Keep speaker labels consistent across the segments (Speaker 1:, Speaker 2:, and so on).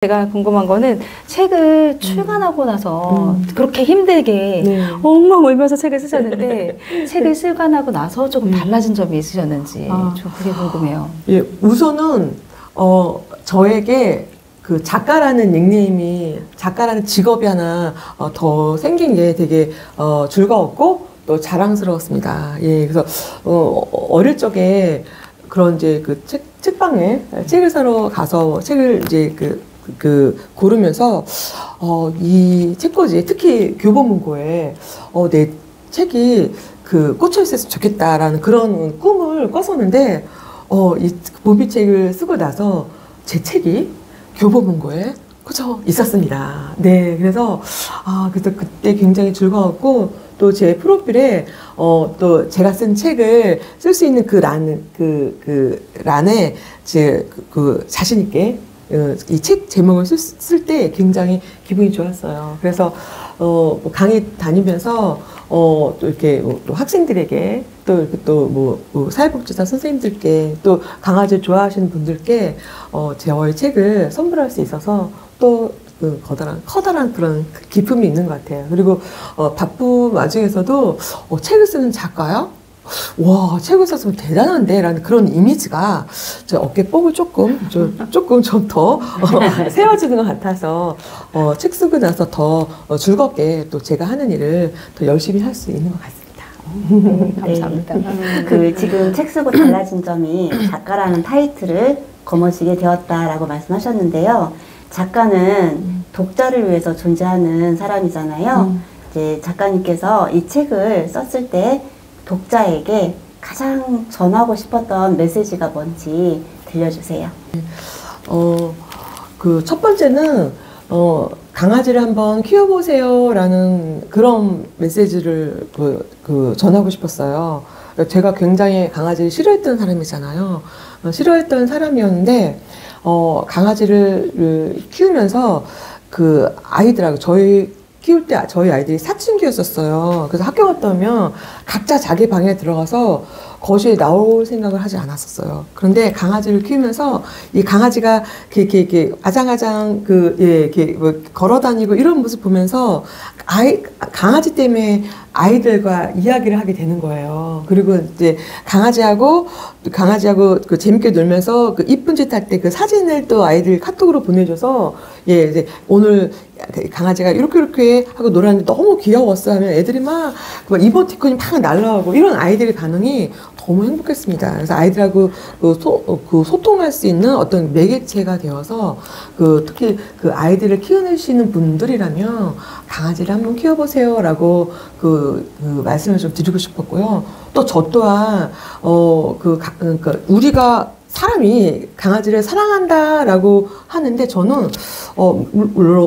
Speaker 1: 제가 궁금한 거는 책을 출간하고 나서 그렇게 힘들게 엉엉 울면서 책을 쓰셨는데 책을 출간하고 나서 조금 달라진 점이 있으셨는지 좀 그게 궁금해요.
Speaker 2: 예, 우선은 저에게 그 작가라는 닉네임이 작가라는 직업이 하나 더 생긴 게 되게 즐거웠고 또 자랑스러웠습니다. 예, 그래서 어릴 적에 그런 이제 그 책방에 책을 사러 가서 책을 이제 고르면서 이 책꽂이 특히 교보문고에 내 책이 꽂혀 있었으면 좋겠다라는 그런 꿈을 꿨었는데 이 모비책을 쓰고 나서 제 책이 교보문고에 꽂혀 있었습니다. 네, 그래서 그래서 그때 굉장히 즐거웠고 또 제 프로필에 또 제가 쓴 책을 쓸 수 있는 그 란에 자신 있게 이 책 제목을 쓸 때 굉장히 기분이 좋았어요. 그래서 뭐 강의 다니면서 또 이렇게 또 학생들에게 또 이렇게 또 사회복지사 선생님들께 또 강아지를 좋아하시는 분들께 저의 책을 선물할 수 있어서 또 커다란 그런 기쁨이 있는 것 같아요. 그리고 바쁜 와중에서도 책을 쓰는 작가야? 와, 책을 썼으면 대단한데? 라는 그런 이미지가 저 어깨뽕을 조금 좀 더 세워지는 것 같아서 책 쓰고 나서 더 즐겁게 또 제가 하는 일을 더 열심히 할 수 있는 것 같습니다.
Speaker 1: 감사합니다.
Speaker 3: 지금 책 쓰고 달라진 점이 작가라는 타이틀을 거머쥐게 되었다라고 말씀하셨는데요. 작가는 독자를 위해서 존재하는 사람이잖아요. 이제 작가님께서 이 책을 썼을 때 독자에게 가장 전하고 싶었던 메시지가 뭔지 들려주세요.
Speaker 2: 첫 번째는 강아지를 한번 키워보세요 라는 그런 메시지를 전하고 싶었어요. 제가 굉장히 강아지를 싫어했던 사람이잖아요. 싫어했던 사람이었는데 강아지를 키우면서 아이들하고 키울 때 저희 아이들이 사춘기였었어요. 그래서 학교 갔다 오면 각자 자기 방에 들어가서 거실에 나올 생각을 하지 않았었어요. 그런데 강아지를 키우면서 이 강아지가 이렇게 아장아장 걸어 다니고 이런 모습 보면서 강아지 때문에 아이들과 이야기를 하게 되는 거예요. 그리고 이제 강아지하고 재밌게 놀면서 이쁜 짓 할 때 사진을 또 아이들 카톡으로 보내줘서 이제 오늘 강아지가 이렇게 하고 놀았는데 너무 귀여웠어 하면 애들이 막 이모티콘이 막 날라오고 이런 아이들의 반응이 너무 행복했습니다. 그래서 아이들하고 소통할 수 있는 어떤 매개체가 되어서 특히 아이들을 키우시는 분들이라면 강아지를 한번 키워보세요 라고 말씀을 좀 드리고 싶었고요. 또 저 또한 우리가 사람이 강아지를 사랑한다라고 하는데 저는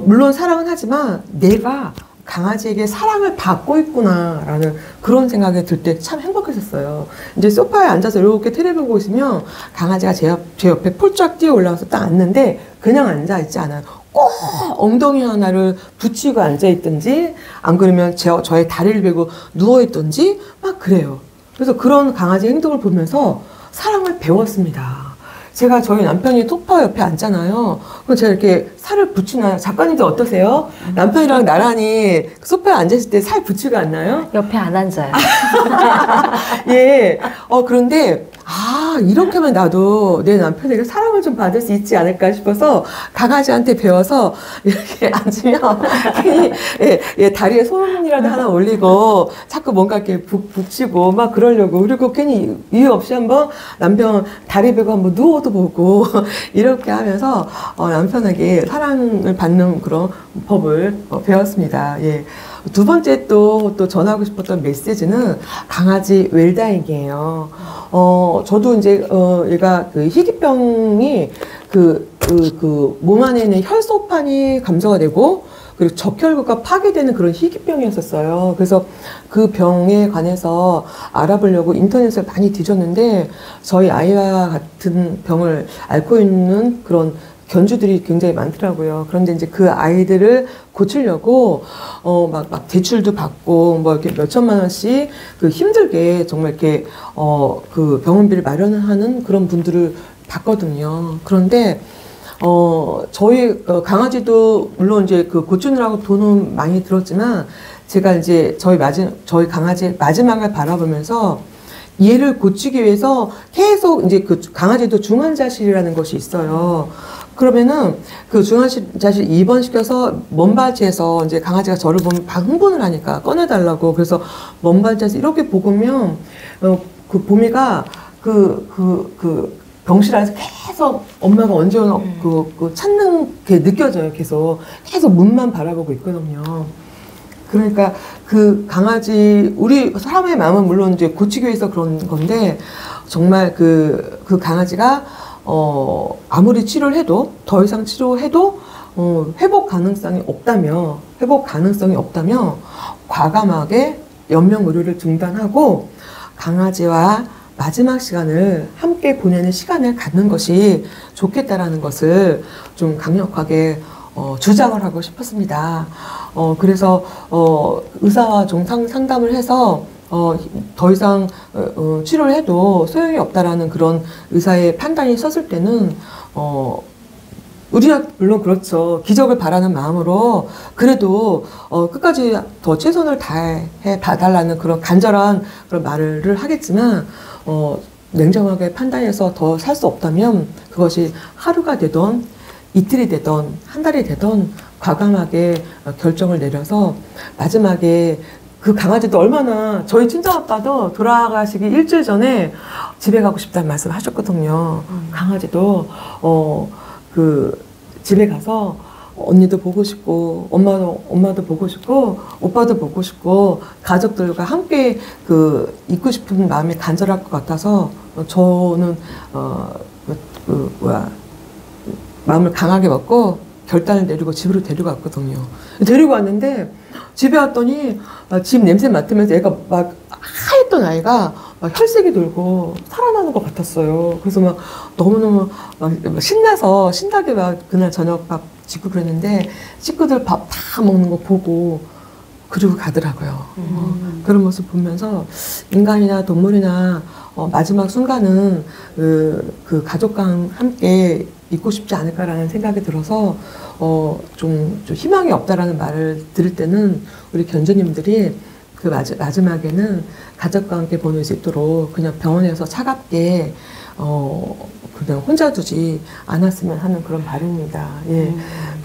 Speaker 2: 물론 사랑은 하지만 내가 강아지에게 사랑을 받고 있구나라는 그런 생각이 들 때 참 행복했었어요. 이제 소파에 앉아서 이렇게 텔레비 보고 있으면 강아지가 제 옆에 폴짝 뛰어 올라와서 딱 앉는데 그냥 앉아 있지 않아요. 꼭 엉덩이 하나를 붙이고 앉아 있든지 안 그러면 저의 다리를 베고 누워 있든지 막 그래요. 그래서 그런 강아지 행동을 보면서 사랑을 배웠습니다. 제가 저희 남편이 소파 옆에 앉잖아요. 그럼 제가 이렇게 살을 붙이나요? 작가님들 어떠세요? 남편이랑 나란히 소파에 앉았을 때 살 붙이고 앉나요?
Speaker 1: 옆에 안 앉아요.
Speaker 2: 예. 그런데 이렇게 하면 나도 내 남편에게 사랑을 좀 받을 수 있지 않을까 싶어서 강아지한테 배워서 이렇게 앉으면 괜히 다리에 손이라도 하나 올리고 자꾸 뭔가 이렇게 북치고 막 그러려고 그리고 괜히 이유 없이 한번 남편 다리 베고 한번 누워도 보고 이렇게 하면서 남편에게 사랑을 받는 그런 법을 배웠습니다. 예. 두 번째 또 전하고 싶었던 메시지는 강아지 웰다잉이에요. 저도 이제 얘가 희귀병이 몸 안에 있는 혈소판이 감소가 되고 그리고 적혈구가 파괴되는 그런 희귀병이었었어요. 그래서 그 병에 관해서 알아보려고 인터넷을 많이 뒤졌는데 저희 아이와 같은 병을 앓고 있는 그런 견주들이 굉장히 많더라고요. 그런데 이제 그 아이들을 고치려고 막 대출도 받고 뭐 이렇게 몇천만 원씩 힘들게 정말 이렇게 병원비를 마련하는 그런 분들을 봤거든요. 그런데 저희 강아지도 물론 이제 그 고치느라고 돈은 많이 들었지만 제가 이제 저희 강아지 마지막을 바라보면서 얘를 고치기 위해서 계속 이제 그 강아지도 중환자실이라는 것이 있어요. 그러면은 그 중환자실 입원시켜서 먼발치에서 이제 강아지가 저를 보면 막 흥분을 하니까 꺼내달라고. 그래서 먼발치에서 이렇게 보면 그 보미가 그 병실 안에서 계속 엄마가 언제 오나 찾는 게 느껴져요. 계속 문만 바라보고 있거든요. 그러니까 그 강아지, 우리 사람의 마음은 물론 이제 고치기 위해서 그런 건데, 정말 그 강아지가, 아무리 치료를 해도, 더 이상 치료해도, 회복 가능성이 없다며, 과감하게 연명 의료를 중단하고, 강아지와 마지막 시간을 함께 보내는 시간을 갖는 것이 좋겠다라는 것을 좀 강력하게 주장을 하고 싶었습니다. 그래서 의사와 좀 상담을 해서 더 이상 치료를 해도 소용이 없다라는 그런 의사의 판단이 섰을 때는 우리야 물론 그렇죠. 기적을 바라는 마음으로 그래도 끝까지 더 최선을 다해 봐달라는 그런 간절한 그런 말을 하겠지만 냉정하게 판단해서 더 살 수 없다면 그것이 하루가 되던 이틀이 되던 한 달이 되던 과감하게 결정을 내려서 마지막에 그 강아지도 얼마나 저희 친정아빠도 돌아가시기 일주일 전에 집에 가고 싶다는 말씀을 하셨거든요. 강아지도 그 집에 가서 언니도 보고 싶고 엄마도 보고 싶고 오빠도 보고 싶고 가족들과 함께 그 있고 싶은 마음이 간절할 것 같아서 저는 마음을 강하게 먹고 결단을 내리고 집으로 데리고 왔거든요. 데리고 왔는데 집에 왔더니 집 냄새 맡으면서 애가 막 하였던 아이가 막 혈색이 돌고 살아나는 것 같았어요. 그래서 막 너무너무 막 신나게 막 그날 저녁 밥 짓고 그랬는데 식구들 밥 다 먹는 거 보고 그러고 가더라고요. 그런 모습 보면서 인간이나 동물이나 마지막 순간은 그 가족과 함께 있고 싶지 않을까라는 생각이 들어서 좀 희망이 없다라는 말을 들을 때는 우리 견주님들이 그 마지막에는 가족과 함께 보낼 수 있도록 그냥 병원에서 차갑게 그냥 혼자 두지 않았으면 하는 그런 바람입니다. 예.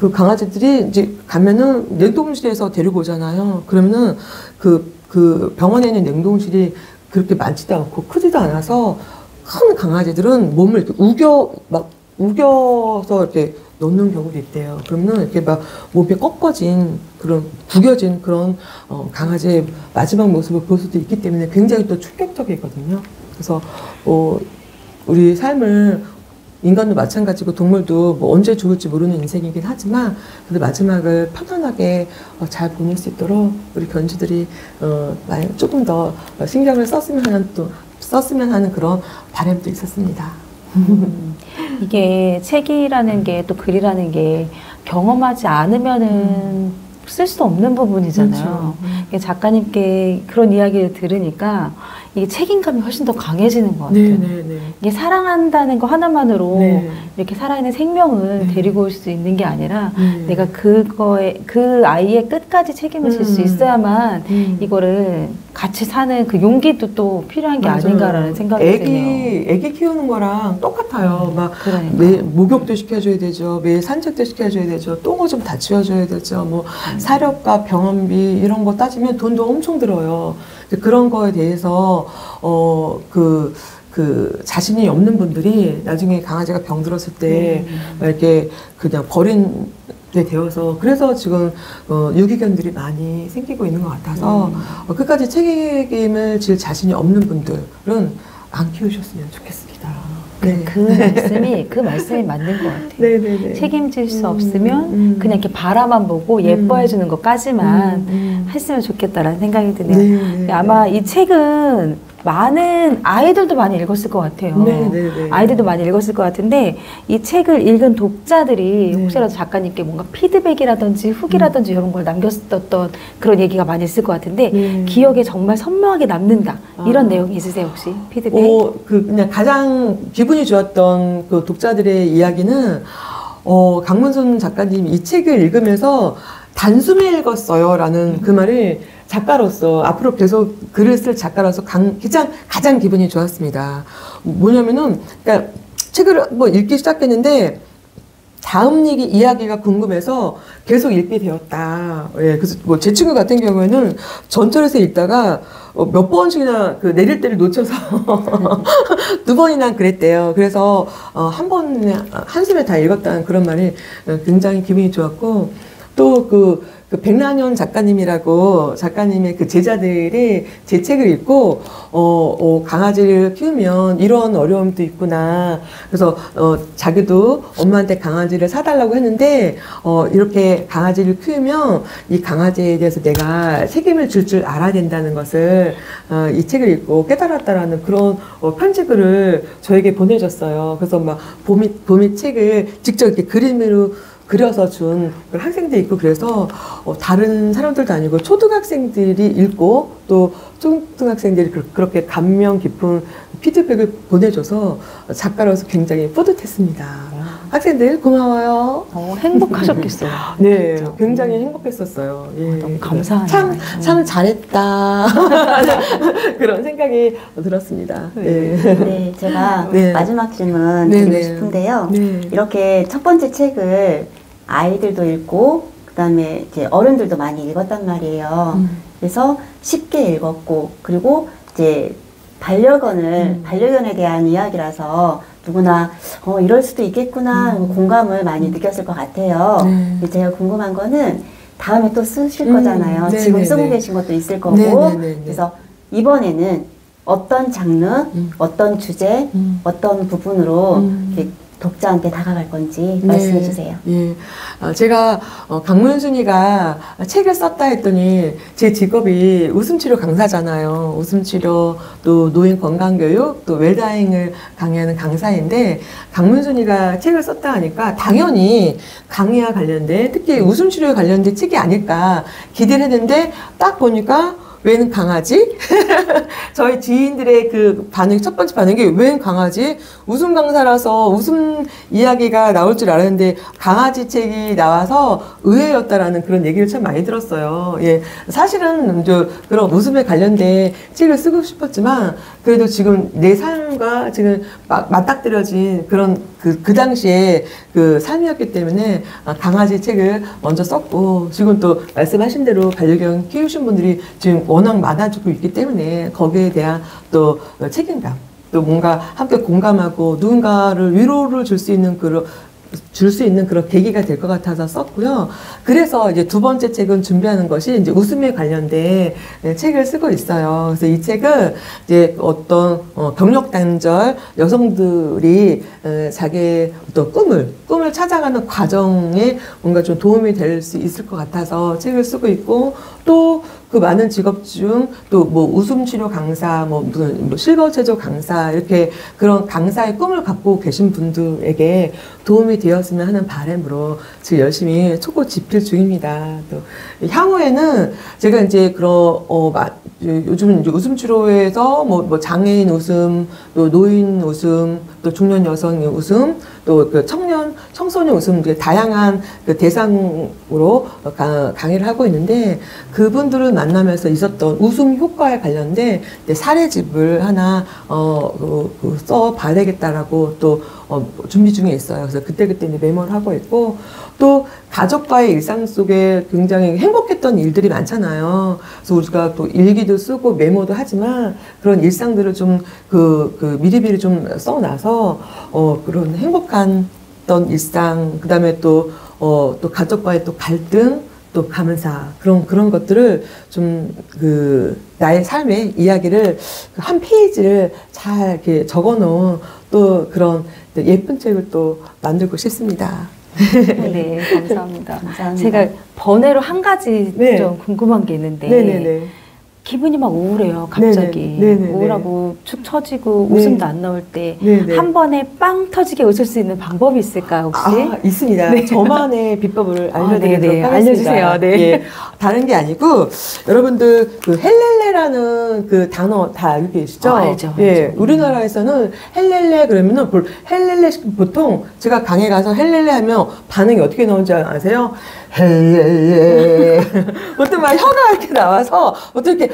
Speaker 2: 그 강아지들이 이제 가면은 냉동실에서 데리고 오잖아요. 그러면은 그 병원에 있는 냉동실이 그렇게 많지도 않고 크지도 않아서 큰 강아지들은 몸을 이렇게 우겨서 이렇게 넣는 경우도 있대요. 그러면 이렇게 막 몸이 꺾어진 구겨진 그런 강아지의 마지막 모습을 볼 수도 있기 때문에 굉장히 또 충격적이거든요. 그래서 우리 삶을 인간도 마찬가지고 동물도 뭐 언제 죽을지 모르는 인생이긴 하지만 그래도 마지막을 편안하게 잘 보낼 수 있도록 우리 견주들이 조금 더 신경을 썼으면 하는 그런 바람도 있었습니다.
Speaker 1: 이게 책이라는 게 또 글이라는 게 경험하지 않으면은 쓸 수 없는 부분이잖아요. 그렇죠. 작가님께 그런 이야기를 들으니까 이게 책임감이 훨씬 더 강해지는 것 같아요.
Speaker 2: 네네네.
Speaker 1: 이게 사랑한다는 거 하나만으로
Speaker 2: 네.
Speaker 1: 이렇게 살아있는 생명을
Speaker 2: 네.
Speaker 1: 데리고 올 수 있는 게 아니라 내가 그 아이의 끝까지 책임을 질 수 있어야만 이거를 같이 사는 그 용기도 또 필요한 게
Speaker 2: 맞아요.
Speaker 1: 아닌가라는 생각이 드네요.
Speaker 2: 애기 키우는 거랑 똑같아요. 막
Speaker 1: 그러니까.
Speaker 2: 매일 목욕도 시켜줘야 되죠. 매일 산책도 시켜줘야 되죠. 똥오줌 다 치워줘야 되죠. 뭐 사료값, 병원비 이런 거 따지면 돈도 엄청 들어요. 그런 거에 대해서 그 자신이 없는 분들이 나중에 강아지가 병들었을 때 이렇게 그냥 버린 게 되어서 그래서 지금 유기견들이 많이 생기고 있는 것 같아서 끝까지 책임을 질 자신이 없는 분들은 안 키우셨으면 좋겠습니다. 네.
Speaker 1: 그 말씀이 맞는 것 같아요.
Speaker 2: 네네네.
Speaker 1: 책임질 수 없으면 그냥 이렇게 바라만 보고 예뻐해주는 것까지만 했으면 좋겠다라는 생각이 드네요.
Speaker 2: 네네네.
Speaker 1: 아마 이 책은 많은 아이들도 많이 읽었을 것 같아요.
Speaker 2: 네네네.
Speaker 1: 아이들도 많이 읽었을 것 같은데 이 책을 읽은 독자들이
Speaker 2: 네.
Speaker 1: 혹시라도 작가님께 뭔가 피드백이라든지 후기라든지 이런 걸 남겼었던 그런 얘기가 많이 있을 것 같은데
Speaker 2: 네.
Speaker 1: 기억에 정말 선명하게 남는다 이런 내용이 있으세요 혹시 피드백?
Speaker 2: 그냥 가장 기분이 좋았던 그 독자들의 이야기는 강문순 작가님이 이 책을 읽으면서 단숨에 읽었어요 라는 그 말이 작가로서 앞으로 계속 글을 쓸 작가로서 가장 기분이 좋았습니다. 뭐냐면은 그러니까 책을 뭐 읽기 시작했는데 다음 이야기가 궁금해서 계속 읽게 되었다. 예, 그래서 뭐 제 친구 같은 경우에는 전철에서 읽다가 몇 번씩이나 그 내릴 때를 놓쳐서 2번이나 그랬대요. 그래서 한 번에 한숨에 다 읽었다는 그런 말이 굉장히 기분이 좋았고, 또 그 백란현 작가님의 그 제자들이 제 책을 읽고 강아지를 키우면 이런 어려움도 있구나. 그래서 자기도 엄마한테 강아지를 사달라고 했는데 이렇게 강아지를 키우면 이 강아지에 대해서 내가 책임을 줄 알아야 된다는 것을 이 책을 읽고 깨달았다라는 그런 편지글을 저에게 보내줬어요. 그래서 막 봄이 책을 직접 이렇게 그림으로 그려서 준 학생들이 있고, 그래서 다른 사람들도 아니고 초등학생들이 읽고 또 초등학생들이 그렇게 감명 깊은 피드백을 보내줘서 작가로서 굉장히 뿌듯했습니다. 학생들 고마워요.
Speaker 1: 행복하셨겠어요.
Speaker 2: 네, 진짜. 굉장히 행복했었어요. 예.
Speaker 1: 너무 감사하네요.
Speaker 2: 참 잘했다. 그런 생각이 들었습니다. 네,
Speaker 3: 네 제가
Speaker 2: 네.
Speaker 3: 마지막 질문 드리고 싶은데요.
Speaker 2: 네.
Speaker 3: 이렇게 첫 번째 책을 아이들도 읽고 그다음에 이제 어른들도 많이 읽었단 말이에요. 그래서 쉽게 읽었고, 그리고 이제 반려견에 대한 이야기라서 누구나 이럴 수도 있겠구나 공감을 많이 느꼈을 것 같아요. 제가 궁금한 거는 다음에 또 쓰실 거잖아요. 지금 쓰고 계신 것도 있을 거고. 그래서 이번에는 어떤 장르, 어떤 주제, 어떤 부분으로 이렇게 독자한테 다가갈 건지 말씀해 주세요.
Speaker 2: 예. 제가 강문순이가 책을 썼다 했더니 제 직업이 웃음치료 강사잖아요. 웃음치료, 또 노인 건강교육, 또 웰다잉을 강의하는 강사인데, 강문순이가 책을 썼다 하니까 당연히 강의와 관련된, 특히 웃음치료에 관련된 책이 아닐까 기대를 했는데, 딱 보니까 웬 강아지? 저희 지인들의 그 반응, 첫 번째 반응이 웬 강아지? 웃음 강사라서 웃음 이야기가 나올 줄 알았는데 강아지 책이 나와서 의외였다라는 그런 얘기를 참 많이 들었어요. 예. 사실은 그런 웃음에 관련된 책을 쓰고 싶었지만, 그래도 지금 내 삶과 지금 맞닥뜨려진 그런 그 당시에 그 삶이었기 때문에 강아지 책을 먼저 썼고, 지금 또 말씀하신 대로 반려견 키우신 분들이 지금 워낙 많아지고 있기 때문에 거기에 대한 또 책임감, 또 뭔가 함께 공감하고 누군가를 위로를 줄 수 있는 그런 계기가 될 것 같아서 썼고요. 그래서 이제 두 번째 책은 준비하는 것이 이제 웃음에 관련된 책을 쓰고 있어요. 그래서 이 책은 이제 어떤 경력 단절 여성들이 자기의 어떤 꿈을 찾아가는 과정에 뭔가 좀 도움이 될 수 있을 것 같아서 책을 쓰고 있고, 또 그 많은 직업 중 또 뭐 웃음치료 강사, 뭐 실버 체조 강사, 이렇게 그런 강사의 꿈을 갖고 계신 분들에게 도움이 되었으면 하는 바람으로 지금 열심히 촉구 집필 중입니다. 또 향후에는 제가 이제 요즘 이제 웃음치료에서 뭐 장애인 웃음, 또 노인 웃음, 또 중년 여성의 웃음, 또 그 청소년 웃음, 다양한 그 대상으로 강의를 하고 있는데, 그분들을 만나면서 있었던 웃음 효과에 관련된 사례집을 하나 써봐야 되겠다라고 또 준비 중에 있어요. 그래서 그때그때 이제 메모를 하고 있고, 또 가족과의 일상 속에 굉장히 행복했던 일들이 많잖아요. 그래서 우리가 또 일기도 쓰고 메모도 하지만 그런 일상들을 좀 미리미리 좀 써놔서 그런 행복한 어떤 일상, 그다음에 또 가족과의 또 갈등, 또 감사, 그런 것들을 좀 나의 삶의 이야기를 한 페이지를 잘 이렇게 적어 놓은 또 그런 예쁜 책을 또 만들고 싶습니다.
Speaker 1: 네, 감사합니다. 제가 번외로 한 가지 좀 궁금한 게 있는데, 기분이 막 우울해요, 갑자기.
Speaker 2: 네네네.
Speaker 1: 우울하고 축 처지고
Speaker 2: 네.
Speaker 1: 웃음도 안 나올 때
Speaker 2: 네네.
Speaker 1: 한 번에 빵 터지게 웃을 수 있는 방법이 있을까, 혹시?
Speaker 2: 아, 있습니다.
Speaker 1: 네.
Speaker 2: 저만의 비법을 알려드리도록
Speaker 1: 네네.
Speaker 2: 하겠습니다.
Speaker 1: 알려주세요. 네.
Speaker 2: 예, 다른 게 아니고 여러분들 그 헬렐레라는 그 단어 다 알고 계시죠?
Speaker 1: 알죠.
Speaker 2: 예, 우리나라에서는 헬렐레 그러면은 헬렐레 보통 제가 강에 가서 헬렐레 하면 반응이 어떻게 나오는지 아세요? 헬렐레. 보통 막 혀가 이렇게 나와서 어떻게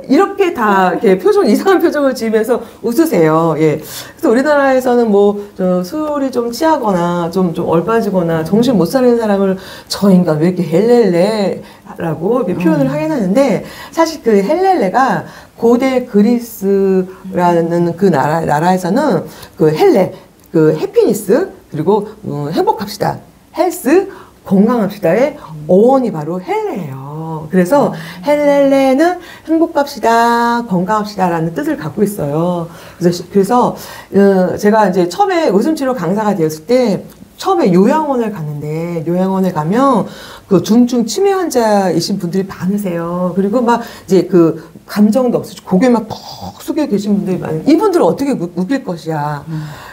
Speaker 2: 이렇게 다 이렇게 이상한 표정을 지으면서 웃으세요. 예. 그래서 우리나라에서는 뭐 술이 좀 취하거나 좀 얼빠지거나 정신 못 차리는 사람을 저 인간 왜 이렇게 헬렐레라고 이렇게 표현을 하긴 하는데 사실 그 헬렐레가 고대 그리스라는 그 나라에서는 그 헬레, 그 해피니스 그리고 행복합시다, 헬스 건강합시다의 어원이 바로 헬레예요. 그래서 헬렐레는 행복합시다, 건강합시다라는 뜻을 갖고 있어요. 그래서 제가 이제 처음에 웃음치료 강사가 되었을 때 처음에 요양원을 갔는데 요양원에 가면 그 중증 치매 환자이신 분들이 많으세요. 그리고 막 이제 그 감정도 없으시고 고개 막 푹 숙여 계신 분들이 많아요. 이분들은 어떻게 웃길 것이야.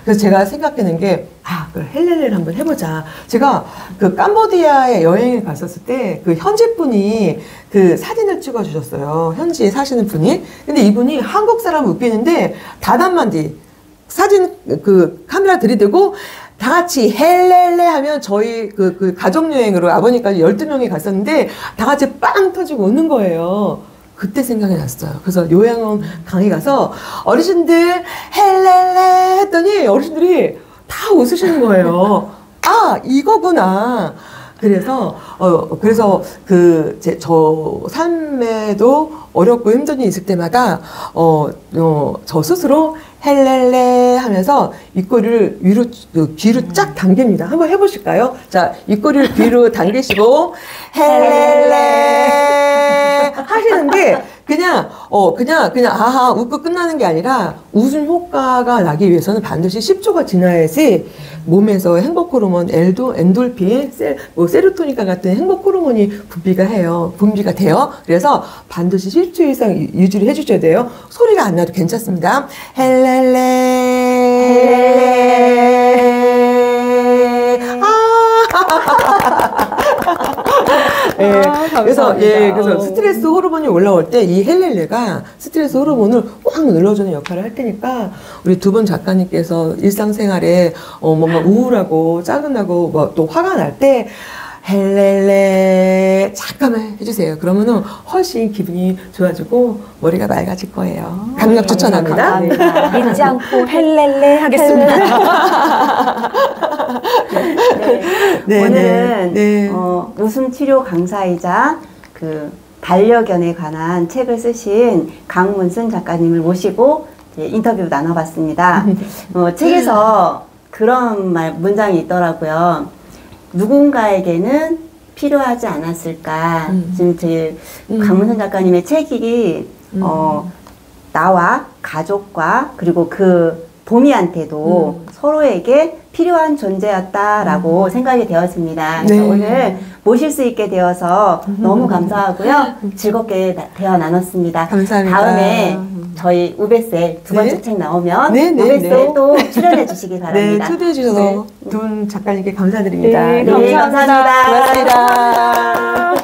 Speaker 2: 그래서 제가 생각하는 게 그럼 헬렐레를 한번 해보자. 제가 그 캄보디아에 여행을 갔었을 때 그 현지 분이 그 사진을 찍어 주셨어요. 현지에 사시는 분이. 근데 이분이 한국 사람 웃기는데 단 한마디 사진 그 카메라 들이대고 다 같이 헬렐레 하면 저희 그 가족여행으로 아버님까지 12명이 갔었는데 다 같이 빵 터지고 웃는 거예요. 그때 생각이 났어요. 그래서 요양원 강의 가서 어르신들 헬렐레 했더니 어르신들이 다 웃으시는 거예요. 아, 이거구나. 그래서 저 삶에도 어렵고 힘든 일이 있을 때마다 저 스스로 헬렐레 하면서 입꼬리를 위로 귀로 쫙 당깁니다. 한번 해보실까요? 자, 입꼬리를 귀로 당기시고 헬렐레 하시는데 그냥 아하 웃고 끝나는 게 아니라 웃음 효과가 나기 위해서는 반드시 10초가 지나야지 몸에서 행복 호르몬 엔돌핀, 세로토닌과 같은 행복 호르몬이 분비가 돼요. 그래서 반드시 10초 이상 유지를 해주셔야 돼요. 소리가 안 나도 괜찮습니다. 헬렐레. 그래서 스트레스 호르몬이 올라올 때 이 헬렐레가 스트레스 호르몬을 꽉 눌러주는 역할을 할 테니까 우리 두 분 작가님께서 일상생활에 뭔가 우울하고 짜증나고 뭐 또 화가 날 때 헬렐레 잠깐만 해주세요. 그러면은 훨씬 기분이 좋아지고 머리가 맑아질 거예요. 강력 추천합니다.
Speaker 1: 감사합니다. 믿지 않고 헬렐레 하겠습니다.
Speaker 3: 오늘은 웃음치료 강사이자 그 반려견에 관한 책을 쓰신 강문순 작가님을 모시고 인터뷰 나눠봤습니다. 책에서 그런 문장이 있더라고요. 누군가에게는 필요하지 않았을까. 지금 제 강문순 작가님의 책이 나와 가족과 그리고 그 보미한테도 서로에게 필요한 존재였다라고 생각이 되었습니다. 그래서 오늘 모실 수 있게 되어서 너무 감사하고요. 즐겁게 대화 나눴습니다.
Speaker 2: 감사합니다.
Speaker 3: 다음에 저희 우베셀 두 번째 책 나오면 우베셀 또 출연해 주시기 바랍니다.
Speaker 2: 네, 초대해 주셔서 두 분 작가님께 감사드립니다.
Speaker 3: 감사합니다.
Speaker 2: 고맙습니다.